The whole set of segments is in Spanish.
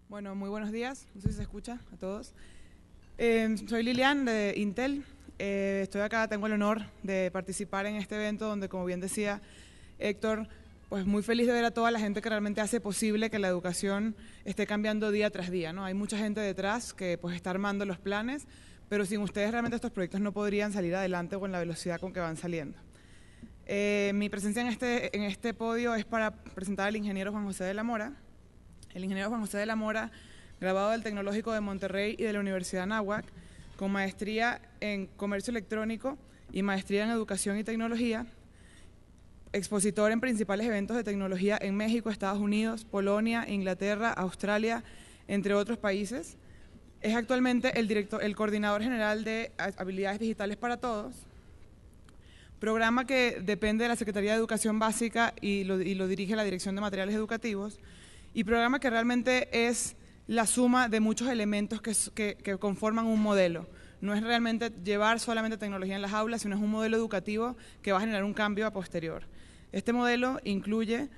Bueno, muy buenos días, no sé si se escucha a todos. Soy Lilian de Intel, estoy acá, tengo el honor de participar en este evento donde, como bien decía Héctor, pues muy feliz de ver a toda la gente que realmente hace posible que la educación esté cambiando día tras día, ¿no? Hay mucha gente detrás que pues está armando los planes, pero sin ustedes realmente estos proyectos no podrían salir adelante con la velocidad con que van saliendo. Mi presencia en este podio es para presentar al ingeniero Juan José de la Mora. El ingeniero Juan José de la Mora, graduado del Tecnológico de Monterrey y de la Universidad Anáhuac, con maestría en Comercio Electrónico y maestría en Educación y Tecnología, expositor en principales eventos de tecnología en México, Estados Unidos, Polonia, Inglaterra, Australia, entre otros países. Es actualmente el coordinador general de Habilidades Digitales para Todos, programa que depende de la Secretaría de Educación Básica y lo dirige la Dirección de Materiales Educativos, y programa que realmente es la suma de muchos elementos que conforman un modelo. No es realmente llevar solamente tecnología en las aulas, sino es un modelo educativo que va a generar un cambio a posterior. Este modelo incluye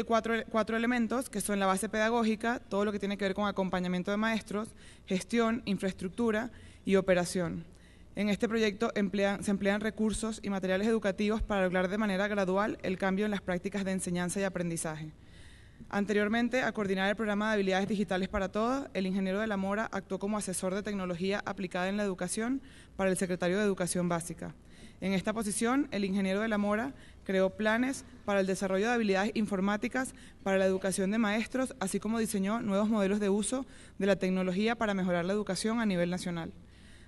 cuatro elementos, que son la base pedagógica, todo lo que tiene que ver con acompañamiento de maestros, gestión, infraestructura y operación. En este proyecto se emplean recursos y materiales educativos para lograr de manera gradual el cambio en las prácticas de enseñanza y aprendizaje. Anteriormente, a coordinar el programa de Habilidades Digitales para Todos, el ingeniero de la Mora actuó como asesor de tecnología aplicada en la educación para el secretario de Educación Básica. En esta posición, el ingeniero de la Mora creó planes para el desarrollo de habilidades informáticas para la educación de maestros, así como diseñó nuevos modelos de uso de la tecnología para mejorar la educación a nivel nacional.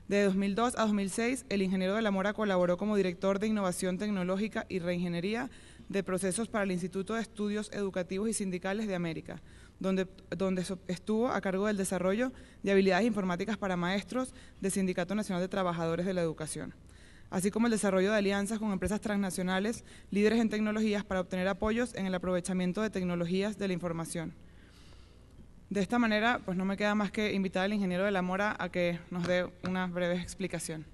De 2002 a 2006, el ingeniero de la Mora colaboró como director de Innovación Tecnológica y Reingeniería de Procesos para el Instituto de Estudios Educativos y Sindicales de América, donde estuvo a cargo del desarrollo de habilidades informáticas para maestros del Sindicato Nacional de Trabajadores de la Educación, así como el desarrollo de alianzas con empresas transnacionales líderes en tecnologías para obtener apoyos en el aprovechamiento de tecnologías de la información. De esta manera, pues no me queda más que invitar al ingeniero de la Mora a que nos dé una breve explicación.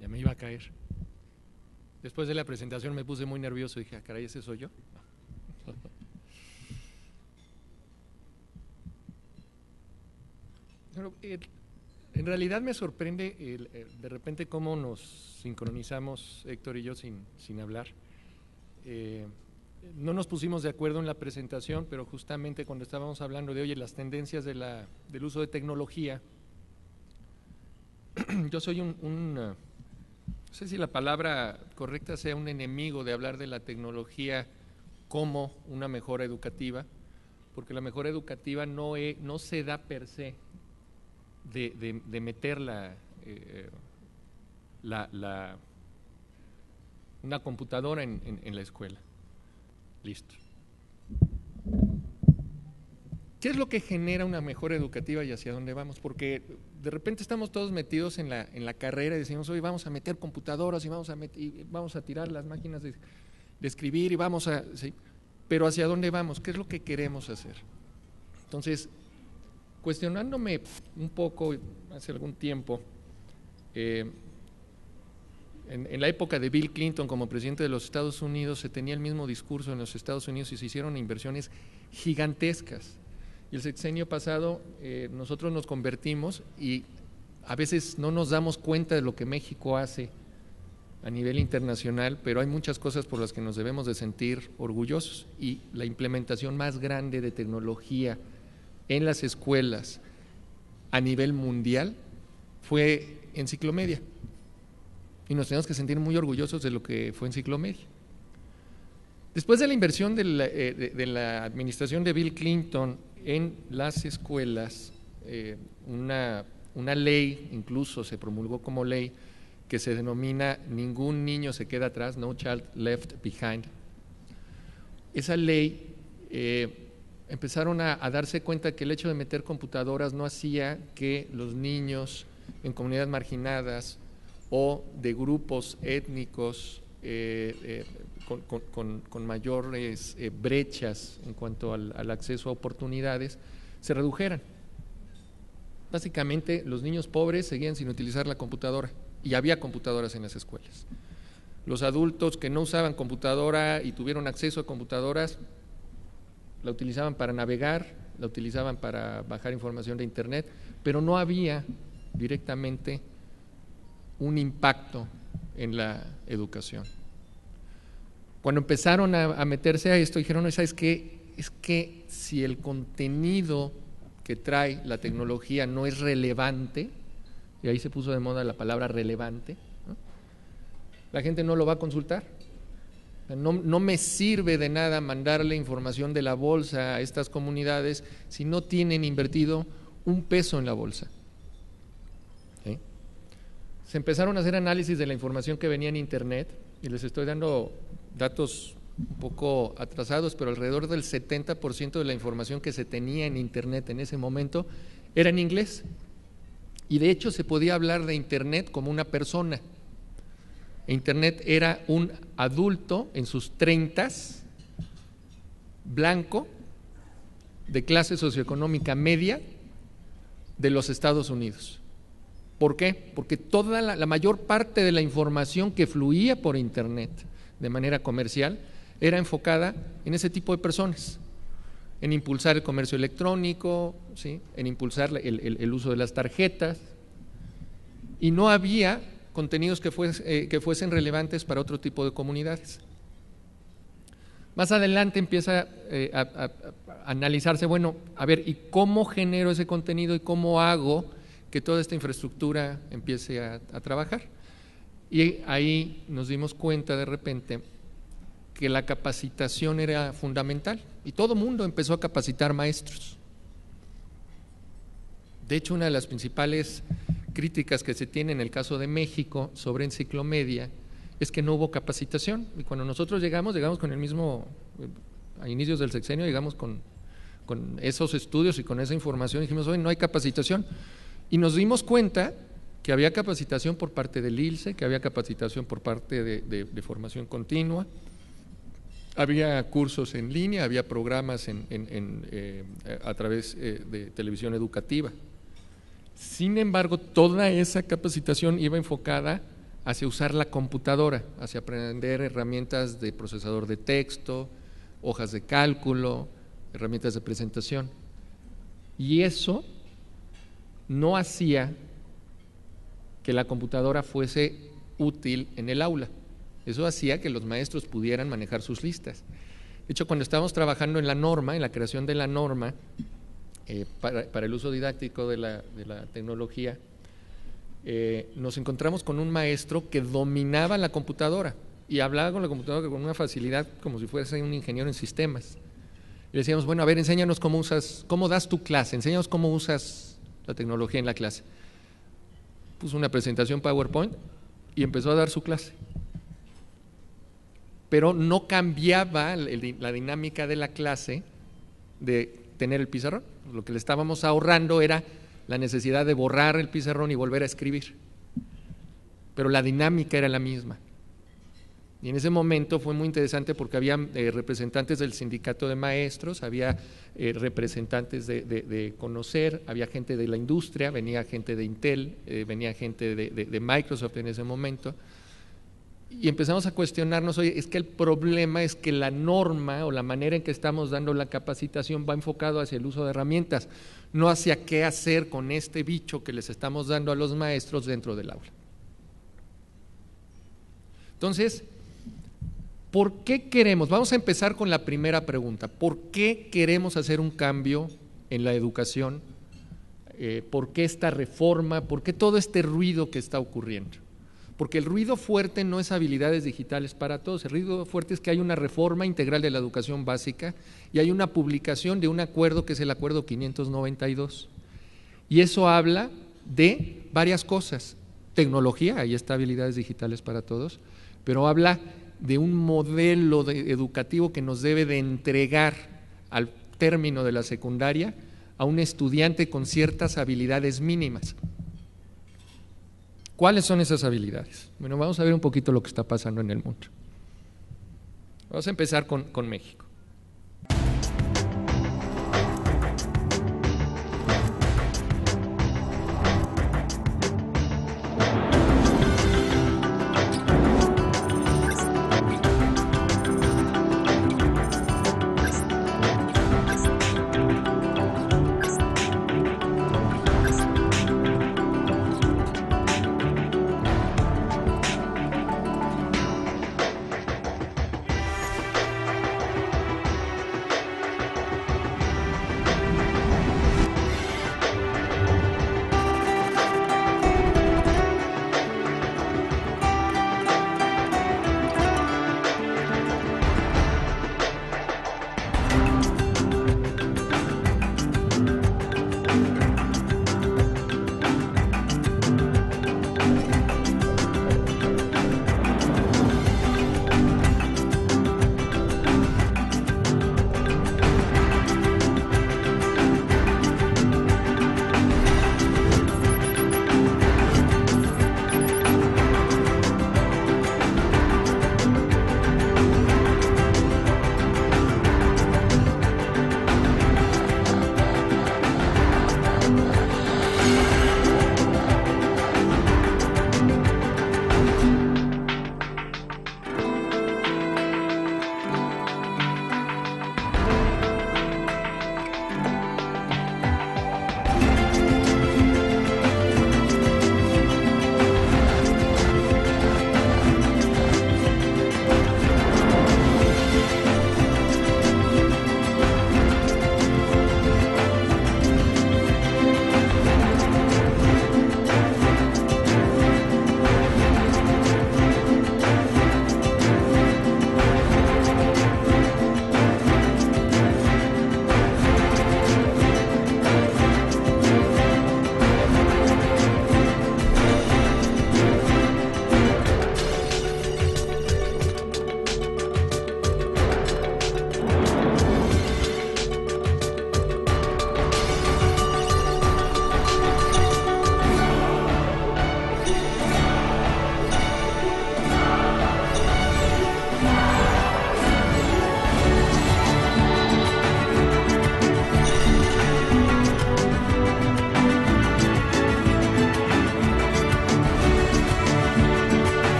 Ya me iba a caer. Después de la presentación me puse muy nervioso y dije, caray, ¿ese soy yo? Pero, en realidad me sorprende de repente cómo nos sincronizamos Héctor y yo sin hablar. No nos pusimos de acuerdo en la presentación, pero justamente cuando estábamos hablando de, oye, las tendencias del uso de tecnología, yo soy no sé si la palabra correcta sea un enemigo de hablar de la tecnología como una mejora educativa, porque la mejora educativa no se da per se de meter una computadora en la escuela. Listo. ¿Qué es lo que genera una mejora educativa y hacia dónde vamos? Porque de repente estamos todos metidos en la carrera y decimos, hoy vamos a meter computadoras y vamos a tirar las máquinas de escribir y sí, pero ¿hacia dónde vamos? ¿Qué es lo que queremos hacer? Entonces, cuestionándome un poco hace algún tiempo, en la época de Bill Clinton como presidente de los Estados Unidos se tenía el mismo discurso en los Estados Unidos y se hicieron inversiones gigantescas. Y el sexenio pasado nosotros nos convertimos y a veces no nos damos cuenta de lo que México hace a nivel internacional, pero hay muchas cosas por las que nos debemos de sentir orgullosos, y la implementación más grande de tecnología en las escuelas a nivel mundial fue en Ciclomedia, y nos tenemos que sentir muy orgullosos de lo que fue en Ciclomedia. Después de la inversión de la administración de Bill Clinton en las escuelas, una ley incluso se promulgó como ley que se denomina Ningún niño se queda atrás, No Child Left Behind. Esa ley empezaron a darse cuenta que el hecho de meter computadoras no hacía que los niños en comunidades marginadas o de grupos étnicos con mayores brechas en cuanto al acceso a oportunidades se redujeran. Básicamente, los niños pobres seguían sin utilizar la computadora y había computadoras en las escuelas. Los adultos que no usaban computadora y tuvieron acceso a computadoras, la utilizaban para navegar, la utilizaban para bajar información de internet, pero no había directamente un impacto en la educación. Cuando empezaron a meterse a esto, dijeron, no, ¿sabes qué? Es que si el contenido que trae la tecnología no es relevante, y ahí se puso de moda la palabra relevante, ¿no? La gente no lo va a consultar. No me sirve de nada mandarle información de la bolsa a estas comunidades si no tienen invertido un peso en la bolsa. ¿Sí? Se empezaron a hacer análisis de la información que venía en internet, y les estoy dando datos un poco atrasados, pero alrededor del 70% de la información que se tenía en internet en ese momento era en inglés. Y de hecho se podía hablar de internet como una persona. Internet era un adulto en sus 30s, blanco, de clase socioeconómica media de los Estados Unidos. ¿Por qué? Porque toda la mayor parte de la información que fluía por internet de manera comercial era enfocada en ese tipo de personas, en impulsar el comercio electrónico, ¿sí? En impulsar el uso de las tarjetas, y no había contenidos que fuesen relevantes para otro tipo de comunidades. Más adelante empieza a analizarse, bueno, a ver, ¿y cómo genero ese contenido y cómo hago que toda esta infraestructura empiece a trabajar? Y ahí nos dimos cuenta de repente que la capacitación era fundamental y todo el mundo empezó a capacitar maestros. De hecho, una de las principales críticas que se tiene en el caso de México sobre Enciclomedia es que no hubo capacitación, y cuando nosotros llegamos con el mismo, a inicios del sexenio, llegamos con esos estudios y con esa información, dijimos, hoy no hay capacitación, y nos dimos cuenta que había capacitación por parte del ILSE, que había capacitación por parte de formación continua, había cursos en línea, había programas a través de televisión educativa. Sin embargo, toda esa capacitación iba enfocada hacia usar la computadora, hacia aprender herramientas de procesador de texto, hojas de cálculo, herramientas de presentación. Y eso no hacía que la computadora fuese útil en el aula. Eso hacía que los maestros pudieran manejar sus listas. De hecho, cuando estábamos trabajando en la norma, en la creación de la norma para el uso didáctico de la tecnología, nos encontramos con un maestro que dominaba la computadora y hablaba con la computadora con una facilidad como si fuese un ingeniero en sistemas. Y le decíamos, bueno, a ver, enséñanos cómo das tu clase, enséñanos cómo usas la tecnología en la clase. Puso una presentación PowerPoint y empezó a dar su clase. Pero no cambiaba la dinámica de la clase de tener el pizarrón. Lo que le estábamos ahorrando era la necesidad de borrar el pizarrón y volver a escribir. Pero la dinámica era la misma. Y en ese momento fue muy interesante porque había representantes del sindicato de maestros, había representantes de Conocer, había gente de la industria, venía gente de Intel, venía gente de Microsoft en ese momento. Y empezamos a cuestionarnos, oye, es que el problema es que la norma o la manera en que estamos dando la capacitación va enfocado hacia el uso de herramientas, no hacia qué hacer con este bicho que les estamos dando a los maestros dentro del aula. Entonces, ¿por qué queremos? Vamos a empezar con la primera pregunta. ¿Por qué queremos hacer un cambio en la educación? ¿Por qué esta reforma? ¿Por qué todo este ruido que está ocurriendo? Porque el ruido fuerte no es habilidades digitales para todos, el ruido fuerte es que hay una reforma integral de la educación básica y hay una publicación de un acuerdo que es el Acuerdo 592. Y eso habla de varias cosas, tecnología, ahí está habilidades digitales para todos, pero habla de un modelo educativo que nos debe de entregar al término de la secundaria a un estudiante con ciertas habilidades mínimas. ¿Cuáles son esas habilidades? Bueno, vamos a ver un poquito lo que está pasando en el mundo. Vamos a empezar con México.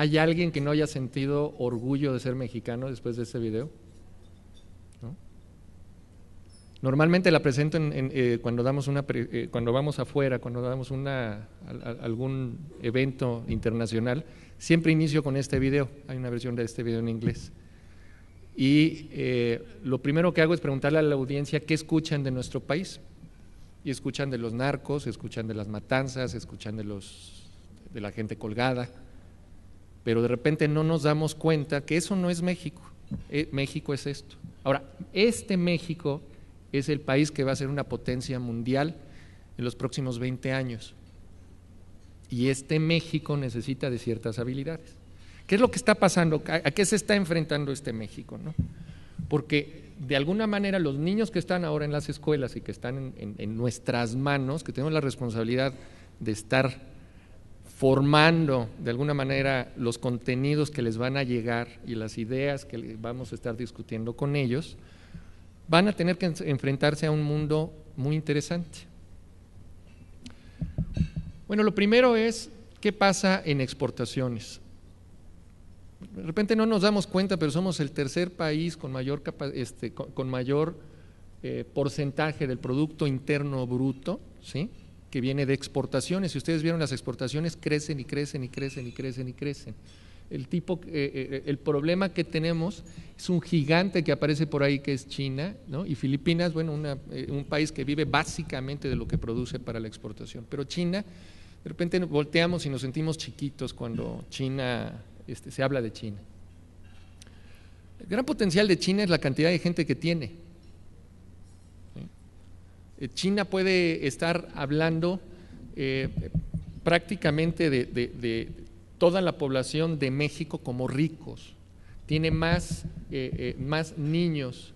¿Hay alguien que no haya sentido orgullo de ser mexicano después de este video? ¿No? Normalmente la presento cuando damos cuando vamos afuera, cuando damos algún evento internacional, siempre inicio con este video. Hay una versión de este video en inglés. Y lo primero que hago es preguntarle a la audiencia qué escuchan de nuestro país. Y escuchan de los narcos, escuchan de las matanzas, escuchan de la gente colgada, pero de repente no nos damos cuenta que eso no es México. México es esto. Ahora, este México es el país que va a ser una potencia mundial en los próximos 20 años. Y este México necesita de ciertas habilidades. ¿Qué es lo que está pasando? ¿A qué se está enfrentando este México, no? Porque de alguna manera los niños que están ahora en las escuelas y que están en nuestras manos, que tenemos la responsabilidad de estar formando de alguna manera los contenidos que les van a llegar y las ideas que vamos a estar discutiendo con ellos, van a tener que enfrentarse a un mundo muy interesante. Bueno, lo primero es, ¿qué pasa en exportaciones? De repente no nos damos cuenta, pero somos el tercer país con mayor porcentaje del Producto Interno Bruto, ¿sí?, que viene de exportaciones. Si ustedes vieron, las exportaciones crecen y crecen y crecen y crecen y crecen. El problema que tenemos es un gigante que aparece por ahí, que es China, ¿no? Y Filipinas, bueno, un país que vive básicamente de lo que produce para la exportación. Pero China, de repente volteamos y nos sentimos chiquitos cuando China, se habla de China. El gran potencial de China es la cantidad de gente que tiene. China puede estar hablando prácticamente de toda la población de México como ricos. Tiene más niños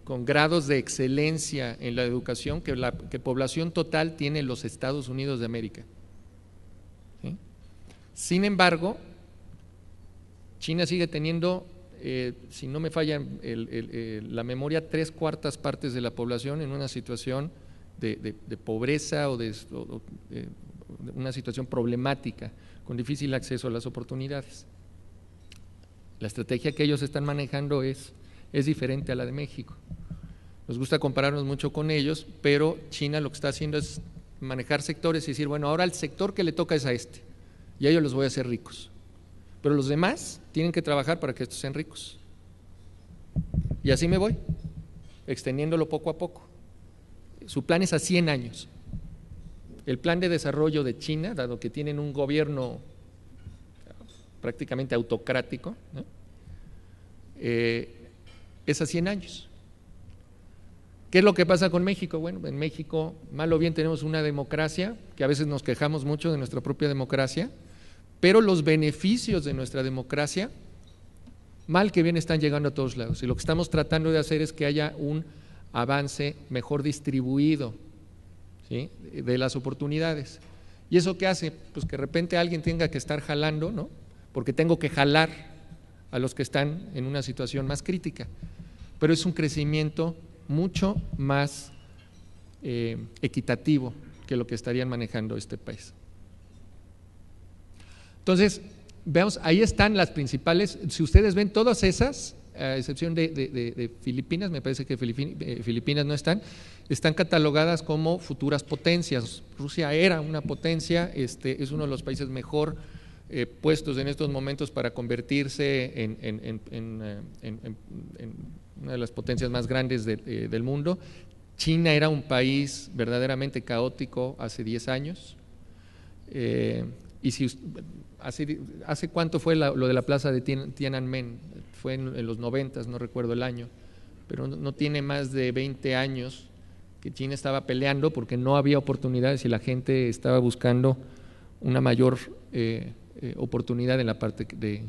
con grados de excelencia en la educación que población total tiene los Estados Unidos de América. ¿Sí? Sin embargo, China sigue teniendo, si no me falla la memoria, 3/4 partes de la población en una situación de pobreza o de una situación problemática, con difícil acceso a las oportunidades. La estrategia que ellos están manejando es diferente a la de México. Nos gusta compararnos mucho con ellos, pero China lo que está haciendo es manejar sectores y decir, bueno, ahora el sector que le toca es a este, y a ellos los voy a hacer ricos. Pero los demás tienen que trabajar para que estos sean ricos. Y así me voy, extendiéndolo poco a poco. Su plan es a 100 años. El plan de desarrollo de China, dado que tienen un gobierno prácticamente autocrático, ¿no?, es a 100 años. ¿Qué es lo que pasa con México? Bueno, en México, mal o bien, tenemos una democracia, que a veces nos quejamos mucho de nuestra propia democracia, pero los beneficios de nuestra democracia, mal que bien, están llegando a todos lados. Y lo que estamos tratando de hacer es que haya un avance mejor distribuido, ¿sí?, de las oportunidades. ¿Y eso qué hace? Pues que de repente alguien tenga que estar jalando, ¿no?, porque tengo que jalar a los que están en una situación más crítica. Pero es un crecimiento mucho más equitativo que lo que estarían manejando este país. Entonces, veamos, ahí están las principales. Si ustedes ven todas esas, a excepción de Filipinas, me parece que Filipinas no están catalogadas como futuras potencias. Rusia era una potencia, es uno de los países mejor puestos en estos momentos para convertirse en una de las potencias más grandes del mundo. China era un país verdaderamente caótico hace 10 años. Y si ¿hace cuánto fue lo de la plaza de Tiananmen? Fue en los 90, no recuerdo el año, pero no tiene más de 20 años que China estaba peleando porque no había oportunidades y la gente estaba buscando una mayor oportunidad en la parte de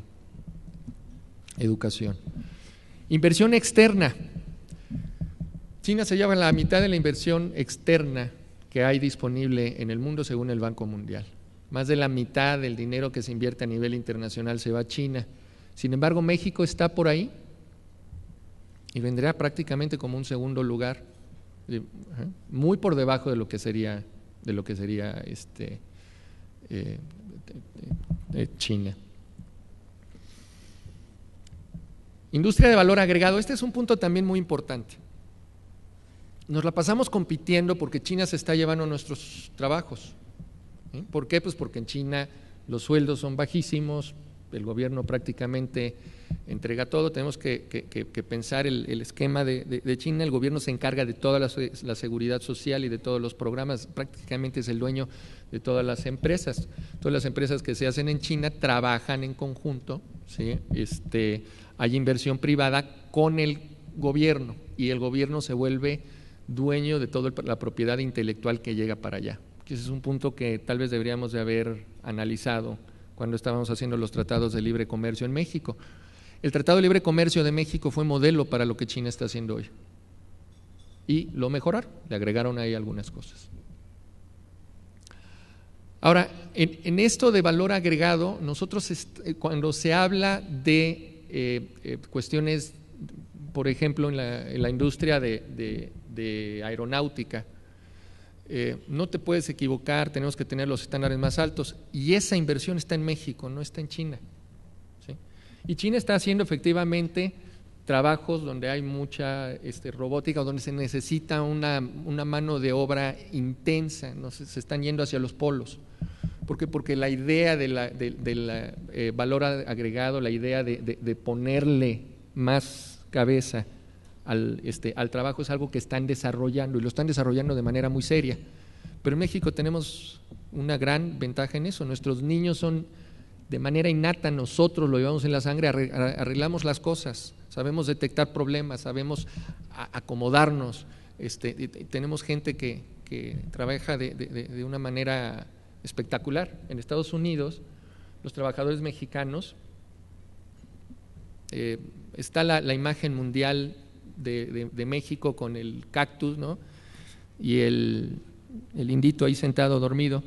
educación. Inversión externa. China se lleva la mitad de la inversión externa que hay disponible en el mundo según el Banco Mundial. Más de la mitad del dinero que se invierte a nivel internacional se va a China. Sin embargo, México está por ahí y vendrá prácticamente como un segundo lugar, muy por debajo de lo que sería China. Industria de valor agregado, este es un punto también muy importante. Nos la pasamos compitiendo porque China se está llevando nuestros trabajos. ¿Por qué? Pues porque en China los sueldos son bajísimos, el gobierno prácticamente entrega todo, tenemos que pensar el esquema de China, el gobierno se encarga de toda la seguridad social y de todos los programas, prácticamente es el dueño de todas las empresas que se hacen en China trabajan en conjunto, ¿sí? Hay inversión privada con el gobierno y el gobierno se vuelve dueño de toda la propiedad intelectual que llega para allá. Ese es un punto que tal vez deberíamos de haber analizado cuando estábamos haciendo los tratados de libre comercio en México. El Tratado de Libre Comercio de México fue modelo para lo que China está haciendo hoy. Y lo mejoraron, le agregaron ahí algunas cosas. Ahora, en esto de valor agregado, nosotros cuando se habla de cuestiones, por ejemplo, en la industria de aeronáutica, no te puedes equivocar, tenemos que tener los estándares más altos y esa inversión está en México, no está en China, ¿sí? Y China está haciendo efectivamente trabajos donde hay mucha robótica, donde se necesita una mano de obra intensa, ¿no? Se están yendo hacia los polos. ¿Por qué? Porque la idea del valor agregado, la idea de ponerle más cabeza al trabajo es algo que están desarrollando y lo están desarrollando de manera muy seria. Pero en México tenemos una gran ventaja en eso, nuestros niños son de manera innata, nosotros lo llevamos en la sangre, arreglamos las cosas, sabemos detectar problemas, sabemos acomodarnos, tenemos gente que trabaja de una manera espectacular. En Estados Unidos, los trabajadores mexicanos, está la imagen mundial de México con el cactus, ¿no? Y el indito ahí sentado dormido,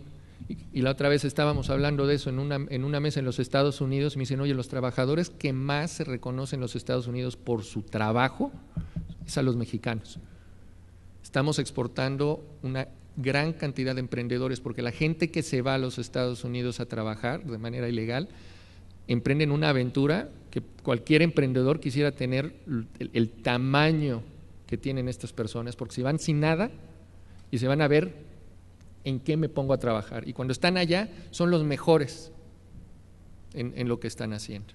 y la otra vez estábamos hablando de eso en una mesa en los Estados Unidos, y me dicen, oye, los trabajadores que más se reconocen en los Estados Unidos por su trabajo es a los mexicanos. Estamos exportando una gran cantidad de emprendedores, porque la gente que se va a los Estados Unidos a trabajar de manera ilegal, emprenden una aventura que cualquier emprendedor quisiera tener el tamaño que tienen estas personas, porque si van sin nada y se van a ver en qué me pongo a trabajar, y cuando están allá son los mejores en lo que están haciendo.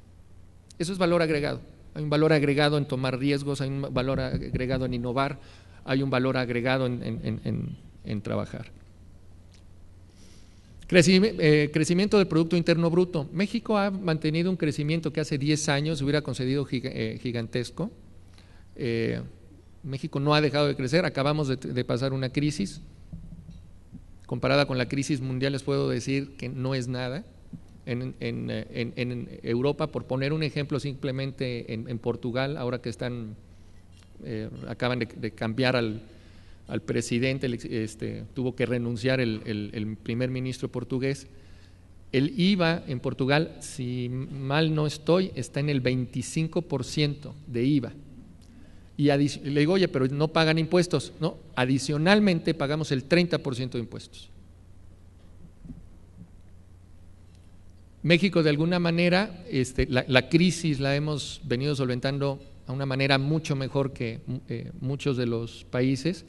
Eso es valor agregado. Hay un valor agregado en tomar riesgos, hay un valor agregado en innovar, hay un valor agregado en trabajar. Crecimiento del Producto Interno Bruto. México ha mantenido un crecimiento que hace 10 años se hubiera concedido gigantesco. México no ha dejado de crecer, acabamos de pasar una crisis. Comparada con la crisis mundial les puedo decir que no es nada. En Europa, por poner un ejemplo, simplemente en Portugal, ahora que acaban de cambiar al presidente, tuvo que renunciar el primer ministro portugués. El IVA en Portugal, si mal no estoy, está en el 25% de IVA. Y le digo, oye, pero no pagan impuestos. No, adicionalmente pagamos el 30% de impuestos. México, de alguna manera, la crisis la hemos venido solventando a una manera mucho mejor que muchos de los países,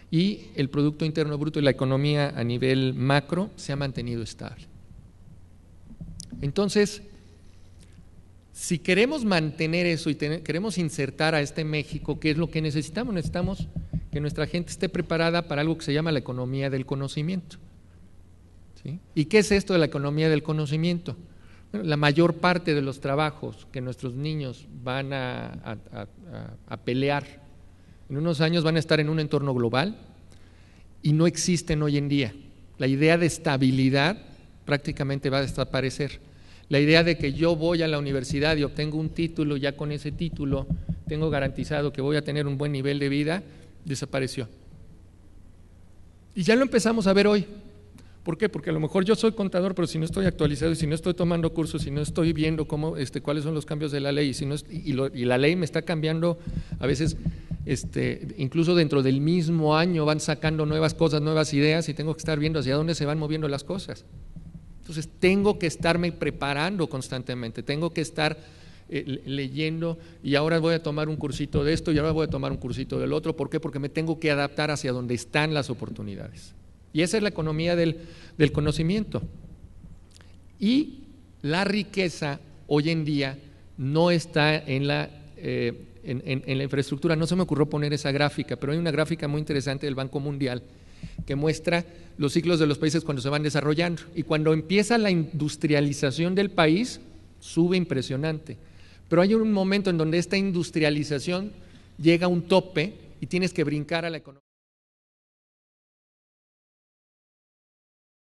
y el Producto Interno Bruto y la economía a nivel macro se ha mantenido estable. Entonces, si queremos mantener eso y queremos insertar a este México, ¿qué es lo que necesitamos? Necesitamos que nuestra gente esté preparada para algo que se llama la economía del conocimiento. ¿Sí? ¿Y qué es esto de la economía del conocimiento? Bueno, la mayor parte de los trabajos que nuestros niños van a pelear en unos años van a estar en un entorno global y no existen hoy en día. La idea de estabilidad prácticamente va a desaparecer. La idea de que yo voy a la universidad y obtengo un título, ya con ese título tengo garantizado que voy a tener un buen nivel de vida, desapareció. Y ya lo empezamos a ver hoy. ¿Por qué? Porque a lo mejor yo soy contador, pero si no estoy actualizado y si no estoy tomando cursos, si no estoy viendo cuáles son los cambios de la ley y la ley me está cambiando a veces, incluso dentro del mismo año van sacando nuevas cosas, nuevas ideas, y tengo que estar viendo hacia dónde se van moviendo las cosas. Entonces tengo que estarme preparando constantemente, tengo que estar leyendo y ahora voy a tomar un cursito de esto y ahora voy a tomar un cursito del otro. ¿Por qué? Porque me tengo que adaptar hacia donde están las oportunidades. Y esa es la economía del conocimiento. Y la riqueza hoy en día no está en la infraestructura. No se me ocurrió poner esa gráfica, pero hay una gráfica muy interesante del Banco Mundial que muestra los ciclos de los países cuando se van desarrollando. Y cuando empieza la industrialización del país, sube impresionante. Pero hay un momento en donde esta industrialización llega a un tope y tienes que brincar a la economía.